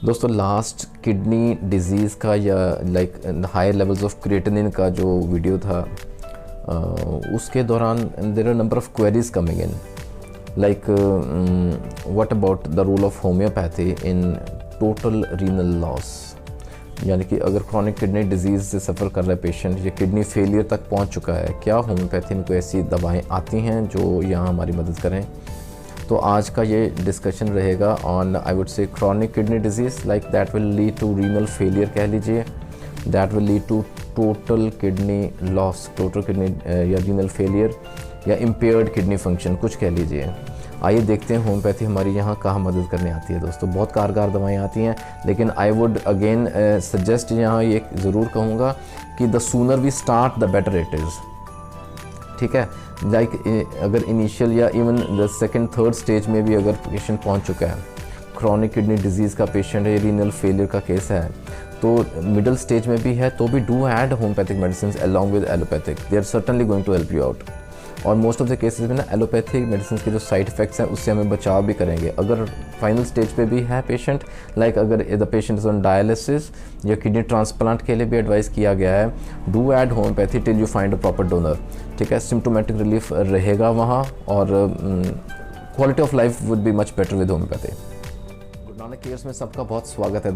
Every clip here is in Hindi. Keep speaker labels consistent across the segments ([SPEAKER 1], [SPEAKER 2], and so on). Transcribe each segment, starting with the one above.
[SPEAKER 1] दोस्तों लास्ट किडनी डिजीज़ का या like higher levels of creatinine का जो वीडियो था उसके दौरान there are number of queries coming in like what about the role of homeopathy in total renal loss, यानी कि अगर क्रॉनिक किडनी डिजीज़ से सफ़र कर रहा है पेशेंट या किडनी फेलियर तक पहुंच चुका है, क्या होम्योपैथी में कोई ऐसी दवाएं आती हैं जो यहाँ हमारी मदद करें। तो आज का ये डिस्कशन रहेगा on I would say chronic kidney disease like that will lead to renal failure, कह लीजिए that will lead to total kidney loss, total kidney या रीनल फेलियर या इम्पेयर्ड किडनी फंक्शन कुछ कह लीजिए। आइए देखते हैं होम्योपैथी हमारी यहाँ कहाँ मदद करने आती है। दोस्तों बहुत कारगर दवाएं आती हैं, लेकिन आई वुड अगेन सजेस्ट यहाँ ये ज़रूर कहूँगा कि the sooner we start the better it is. ठीक है, लाइक अगर इनिशियल या even the second third stage में भी अगर पेशेंट पहुँच चुका है, क्रॉनिक किडनी डिजीज़ का पेशेंट है, रीनल फेलियर का केस है, तो मिडल स्टेज में भी है, तो भी do add homeopathic medicine along with allopathic, they are certainly going to help you out. और मोस्ट ऑफ द केसेस में ना एलोपैथिक मेडिसिन के जो साइड इफ़ेक्ट्स हैं उससे हमें बचाव भी करेंगे। अगर फाइनल स्टेज पे भी है पेशेंट, लाइक अगर the patient is on dialysis या किडनी ट्रांसप्लांट के लिए भी एडवाइस किया गया है, do add homeopathy till you find a proper donor. ठीक है, सिम्टोमेटिक रिलीफ रहेगा वहाँ और quality of life would be much better with homeopathy. Good Nanak cares में सबका बहुत स्वागत है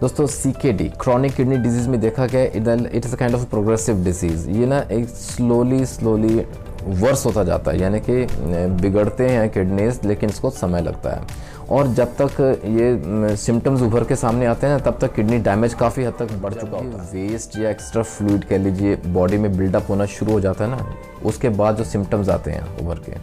[SPEAKER 1] दोस्तों CKD क्रॉनिक किडनी डिजीज़ में देखा गया it is a kind of progressive disease. ये ना एक स्लोली वर्स होता जाता है, यानी कि बिगड़ते हैं किडनीज, लेकिन इसको समय लगता है। और जब तक ये सिम्टम्स उभर के सामने आते हैं ना, तब तक किडनी डैमेज काफ़ी हद तक बढ़ चुका होता है। वेस्ट या एक्स्ट्रा फ्लूइड कह लीजिए बॉडी में बिल्डअप होना शुरू हो जाता है ना, उसके बाद जो सिम्टम्स आते हैं उभर के,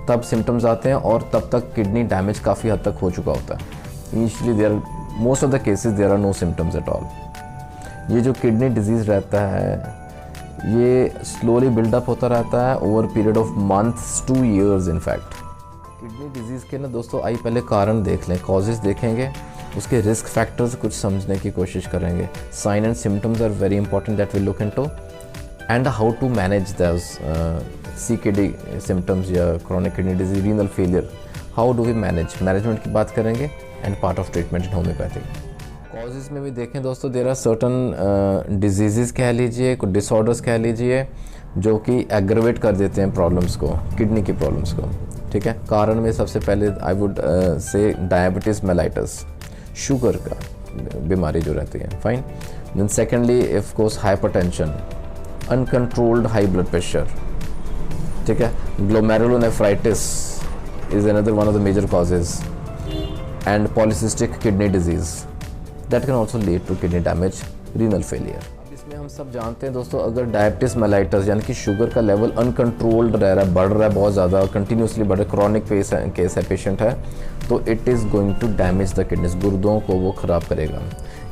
[SPEAKER 1] तब सिम्टम्स आते हैं और तब तक किडनी डैमेज काफ़ी हद तक हो चुका होता है। Initially there most of the cases there are no symptoms at all. ये जो किडनी डिजीज़ रहता है ये स्लोली बिल्डअप होता रहता है over period of months two years. In fact kidney disease के ना दोस्तों आइए पहले कारण देख लें, कॉजेज़ देखेंगे, उसके रिस्क फैक्टर्स कुछ समझने की कोशिश करेंगे। Sign and symptoms are very important that will look into, and how to manage those CKD symptoms या chronic kidney disease, renal failure, how do we management की बात करेंगे and part of treatment in homeopathy. Causes में भी देखें दोस्तों, देयर आर सर्टन डिजीज़ कह लीजिए, कुछ डिसऑर्डर्स कह लीजिए, जो कि एग्रवेट कर देते हैं प्रॉब्लम्स को, किडनी की प्रॉब्लम्स को। ठीक है, कारण में सबसे पहले I would say diabetes mellitus, sugar का बीमारी जो रहती है, fine. Then secondly of course hypertension, uncontrolled high blood pressure. ठीक है, glomerulonephritis is another one of the major causes, and polycystic kidney disease that can also lead to kidney damage, renal failure। अब इसमें हम सब जानते हैं दोस्तों, अगर डायबिटीज़ मेलाइटस यानी कि शुगर का लेवल अनकंट्रोल्ड रह रहा है, बढ़ रहा है बहुत ज़्यादा, कंटिन्यूसली बढ़ रहा है, क्रॉनिक केस है पेशेंट है, तो it is going to damage the kidneys, गुर्दों को वो ख़राब करेगा।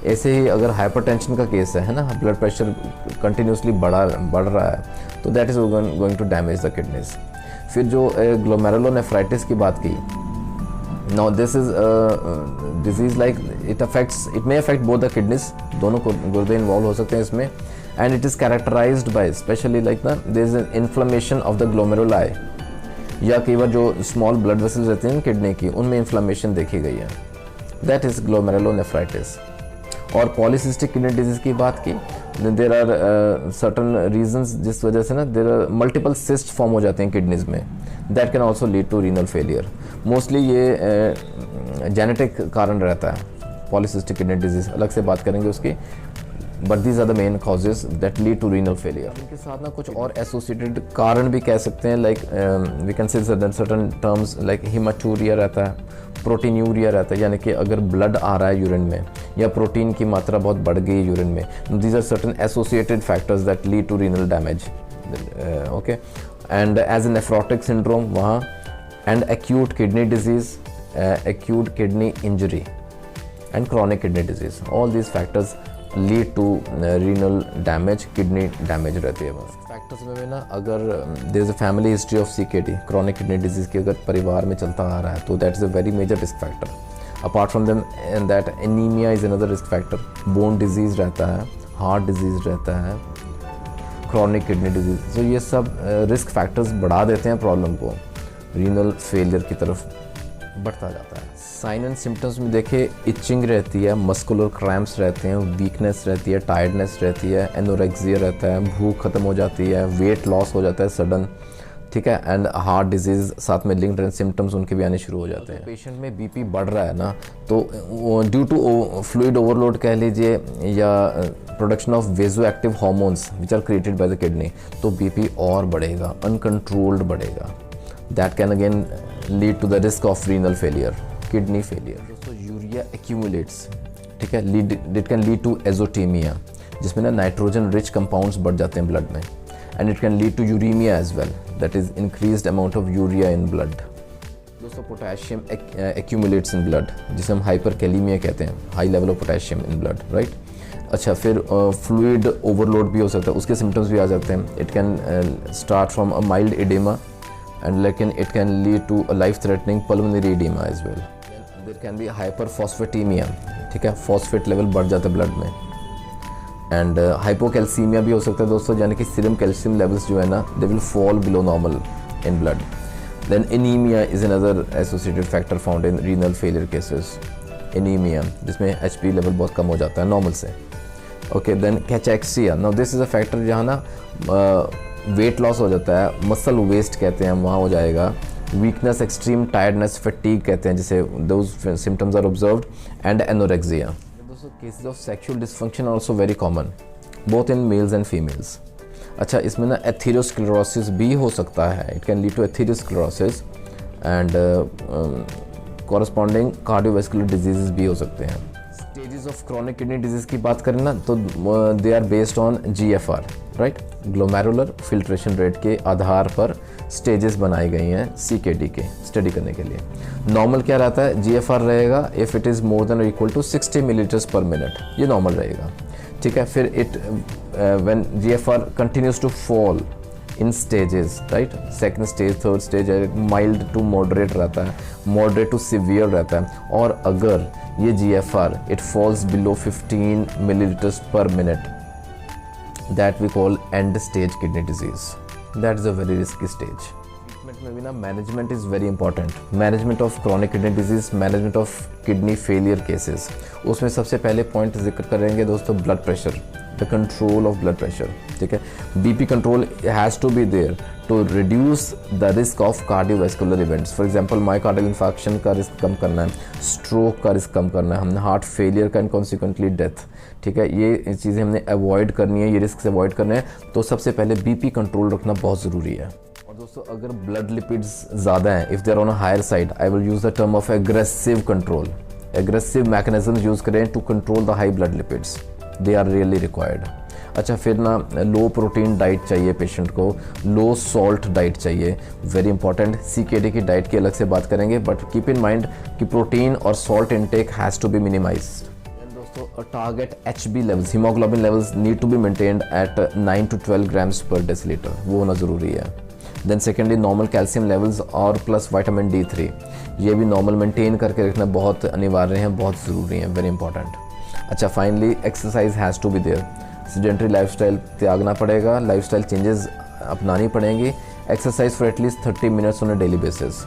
[SPEAKER 1] ऐसे ही अगर हाइपरटेंशन का केस है ना, ब्लड प्रेशर कंटिन्यूसली बढ़ रहा है, तो that is going to damage the kidneys. फिर जो ग्लोमेरुलोनेफ्राइटिस की बात की, now this is a disease like it may affect both the kidneys, दोनों को गुर्दे इन्वॉल्व हो सकते हैं इसमें, and it is characterized by especially like there is an inflammation of the glomeruli, या कई बार जो स्मॉल ब्लड वेसल्स रहते हैं किडनी की, उनमें इन्फ्लेमेशन देखी गई है, that is glomerulonephritis। और पॉलीसिस्टिक किडनी डिजीज़ की बात की, देर आर सर्टन रीजंस जिस वजह से ना there are multiple cyst form हो जाते हैं किडनीज में, that can also lead to renal failure. Mostly ये जेनेटिक कारण रहता है, पॉलीसिस्टिक किडनी डिजीज़ अलग से बात करेंगे उसकी, but these are the main causes that lead to renal failure. इनके साथ ना कुछ और एसोसिएटेड कारण भी कह सकते हैं, like we can say certain terms like hematuria रहता है, प्रोटीन्यूरिया रहता है, यानी कि अगर ब्लड आ रहा है यूरिन में या प्रोटीन की मात्रा बहुत बढ़ गई है यूरिन में, these are certain associated factors that lead to renal damage. Okay, and as a nephrotic syndrome वहाँ, and acute kidney disease, acute kidney injury and chronic kidney disease, all these factors lead to renal damage, kidney damage रहती है। बस फैक्टर्स में भी ना, अगर there is a family history of CKD chronic kidney disease की अगर परिवार में चलता आ रहा है, तो that is a very major risk factor. Apart from them and that anaemia is another risk factor, bone disease रहता है, हार्ट डिजीज़ रहता है, क्रॉनिक किडनी डिजीज़, तो ये सब रिस्क फैक्टर्स बढ़ा देते हैं प्रॉब्लम को, रीनल फेलियर की तरफ बढ़ता जाता है। साइन एंड सिम्टम्स में देखिए इचिंग रहती है, मस्कुलर क्रैम्प्स रहते हैं, वीकनेस रहती है, टायर्डनेस रहती है, एनोरेक्सिया रहता है, भूख खत्म हो जाती है, वेट लॉस हो जाता है सडन, ठीक है, एंड हार्ट डिजीज़ साथ में लिंक्ड सिम्टम्स उनके भी आने शुरू हो जाते हैं। पेशेंट में बीपी बढ़ रहा है ना, तो ड्यू टू फ्लूइड ओवरलोड कह लीजिए या production of vasoactive hormones which are created by the kidney, तो बीपी और बढ़ेगा, अनकंट्रोल्ड बढ़ेगा। That can again lead to the risk of renal failure, kidney failure. दोस्तों यूरिया एक्यूमुलेट्स, ठीक है, it can lead to azotemia, जिसमें ना नाइट्रोजन रिच कंपाउंड्स बढ़ जाते हैं ब्लड में, and it can lead to uremia as well, that is increased amount of urea in blood। दोस्तों पोटेशियम accumulates in blood, जिसे हम हाइपरकैलीमिया कहते हैं, high level of potassium in blood, right. अच्छा, फिर फ्लूइड ओवरलोड भी हो सकता है, उसके सिम्टम्स भी आ सकते हैं। It can start from a mild edema and लेकिन it can lead to a life threatening pulmonary edema as well. There can be hyperphosphatemia, ठीक है, फॉस्फेट लेवल बढ़ जाता है ब्लड में, एंड हाइपोकैल्सीमिया भी हो सकता है दोस्तों, यानी कि सीरम कैल्शियम लेवल्स जो है ना they will fall below normal in blood. Then anaemia is another associated factor found in renal failure cases, anaemia जिसमें HP लेवल बहुत कम हो जाता है नॉर्मल से। Okay, then cachexia, now this is a factor जहाँ ना वेट लॉस हो जाता है, मसल वेस्ट कहते हैं वहाँ हो जाएगा, वीकनेस, एक्सट्रीम टायर्डनेस, फटीग कहते हैं जिसे those symptoms are observed, and anorexia. दोस्तों cases of sexual dysfunction are also very common both in males and females. अच्छा, इसमें ना एथेरोस्क्लेरोसिस भी हो सकता है, it can lead to atherosclerosis and corresponding cardiovascular disease भी हो सकते हैं। Stages of chronic kidney disease की बात करें ना तो they are based on GFR, right, glomerular filtration rate के आधार पर स्टेजेस बनाई गई हैं CKD के स्टडी करने के लिए। नॉर्मल क्या रहता है, GFR रहेगा if it is more than और equal to 60 milliliters per minute, ये नॉर्मल रहेगा, ठीक है। फिर when GFR continues to fall in stages, right, second stage, third stage, mild to moderate रहता है, मॉडरेट टू सिवियर रहता है, और अगर ये GFR it falls below 15 millilitres per minute, that we call end stage kidney disease, that is a very risky stage. Treatment में भी ना management is very important, management of chronic kidney disease, management of kidney failure cases. उसमें सबसे पहले पॉइंट जिक्र करेंगे दोस्तों blood pressure, the control of blood pressure, ठीक है। BP control has to be there to reduce the risk of cardiovascular events. For example myocardial infarction का रिस्क कम करना है, स्ट्रोक का रिस्क कम करना है, हमने हार्ट फेलियर का एंड कॉन्सिक्वेंटली डेथ, ठीक है, ये चीज़ें हमने अवॉइड करनी है, ये रिस्क से अवॉइड करने हैं, तो सबसे पहले BP कंट्रोल रखना बहुत ज़रूरी है। और दोस्तों अगर ब्लड लिपिड्स ज़्यादा हैं, if they are on a higher side, I will use the term of aggressive control, aggressive mechanism use करें to control the high blood lipids, they are really required. अच्छा, फिर ना लो प्रोटीन डाइट चाहिए पेशेंट को, लो सॉल्ट डाइट चाहिए, वेरी इंपॉर्टेंट। CKD की डाइट की अलग से बात करेंगे, बट कीप इन माइंड कि प्रोटीन और salt intake has to be minimized. दोस्तों target HB levels, haemoglobin levels need to be maintained at 9 to 12 grams per decilitre, वो होना ज़रूरी है। Then secondly normal calcium levels और प्लस विटामिन D3, ये भी नॉर्मल मेंटेन करके रखना बहुत अनिवार्य है, बहुत ज़रूरी है, वेरी इंपॉर्टेंट। अच्छा, finally exercise has to be there, sedentary lifestyle त्यागना पड़ेगा, लाइफस्टाइल चेंजेस अपनानी पड़ेंगी, exercise for at least 30 minutes on a daily basis,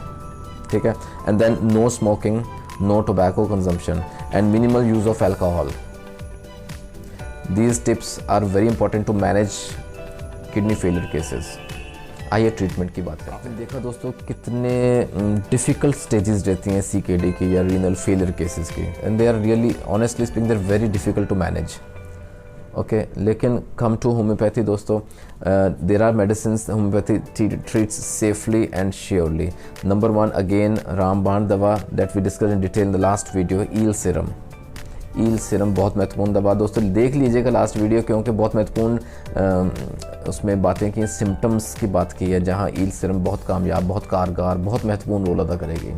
[SPEAKER 1] ठीक है। And then no smoking, no tobacco consumption and minimal use of alcohol. These tips are very important to manage kidney failure cases. आइए ट्रीटमेंट की बात करें। आपने देखा दोस्तों कितने डिफ़िकल्ट स्टेजेस रहती हैं CKD की या रीनल फेलियर केसेस की, and they are really honestly speaking they are very difficult to manage. Okay, लेकिन कम टू होम्योपैथी दोस्तों, there are medicine homeopathy treats safely and surely. Number 1 again रामबाण दवा that we discuss in detail in the last video, eel serum. Eel serum बहुत महत्वपूर्ण दवा दोस्तों, देख लीजिएगा लास्ट वीडियो, क्योंकि बहुत महत्वपूर्ण उसमें बातें की, सिम्टम्स की बात की है, जहाँ ईल सीरम बहुत कामयाब, बहुत कारगर, बहुत महत्वपूर्ण रोल अदा करेगी।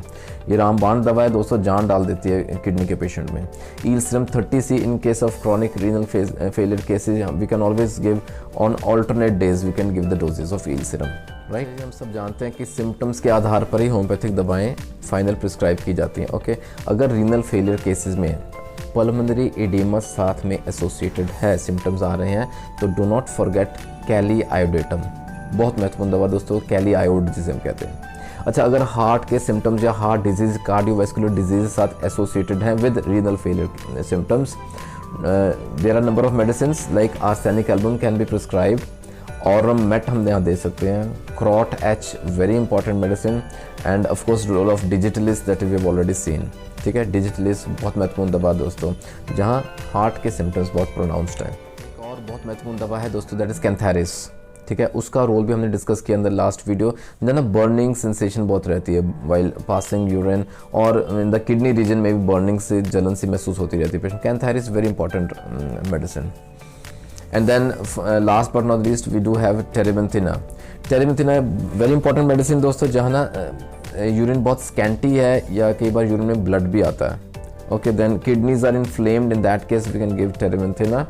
[SPEAKER 1] ये रामबाण दवा है दोस्तों, जान डाल देती है किडनी के पेशेंट में। Eel serum 30C in case of chronic renal failure cases we can always give on alternate days, we can give the doses of eel serum, right. हम सब जानते हैं कि सिम्टम्स के आधार पर ही होम्योपैथिक दवाएँ फाइनल प्रिस्क्राइब की जाती हैं। ओके, अगर रीनल फेलियर केसेज में पल्मोनरी एडेमा साथ में एसोसिएटेड है, सिम्टम्स आ रहे हैं, तो do not forget kali iodatum, बहुत महत्वपूर्ण दवा दोस्तों, कैली आयोड जिसे हम कहते हैं। अच्छा, अगर हार्ट के सिम्टम्स या हार्ट डिजीज़, कार्डियोवैस्कुलर डिजीज़ के साथ एसोसिएटेड हैं with renal failure symptoms, there are number of medicines like arsenic album can be prescribed, aurum met हम यहाँ दे सकते हैं, crot h very important medicine, and of course role of digitalis that we have already seen. ठीक है, डिजिटलिस बहुत महत्वपूर्ण दवा दोस्तों, जहाँ हार्ट के सिम्टम्स बहुत प्रोनाउंस्ड है। एक और बहुत महत्वपूर्ण दवा है दोस्तों, दैट इज़ कैंथेरिस। ठीक है, उसका रोल भी हमने डिस्कस किया अंदर लास्ट वीडियो, जहाँ ना बर्निंग सेंसेशन बहुत रहती है वाइल पासिंग यूरिन, और इन द किडनी रीजन में भी बर्निंग से जलन सी महसूस होती रहती है patient. Cantharis very important medicine. And then last but not least we do have terebinthina. Terebinthina very important medicine दोस्तों, जहाँ ना यूरिन बहुत स्कैंटी है या कई बार यूरिन में ब्लड भी आता है। Okay, then kidneys are inflamed, in that case we can give terebinthina.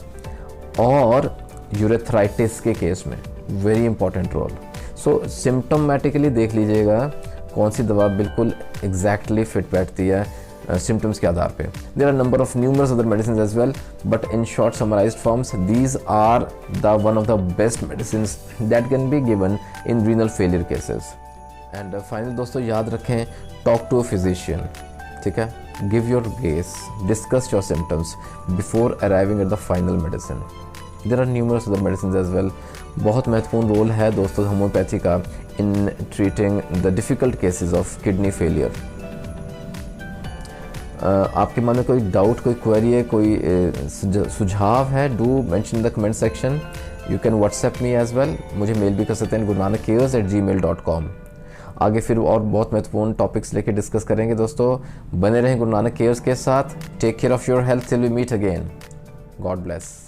[SPEAKER 1] और यूरेथ्राइटिस के केस में very important role. So symptomatically देख लीजिएगा कौन सी दवा बिल्कुल एग्जैक्टली फिट बैठती है symptoms के आधार पे। There are number of numerous other medicines as well, but in short summarized forms, these are the one of the best medicines that can be given in renal failure cases. And finally दोस्तों याद रखें, talk to a physician. ठीक है, give your guess, discuss your symptoms before arriving at the final medicine. There are numerous other medicines as well. बहुत महत्वपूर्ण रोल है दोस्तों होम्योपैथी का in treating the difficult cases of kidney failure. आपके मन में कोई डाउट, कोई क्वेरी है, कोई सुझाव है, do mention in the comment section. You can WhatsApp me as well, मुझे मेल भी कर सकते हैं gurunanak@gmail.com। आगे फिर और बहुत महत्वपूर्ण टॉपिक्स लेके डिस्कस करेंगे दोस्तों। बने रहें गुरु नानक केयर्स के साथ। Take care of your health till we meet again. God bless.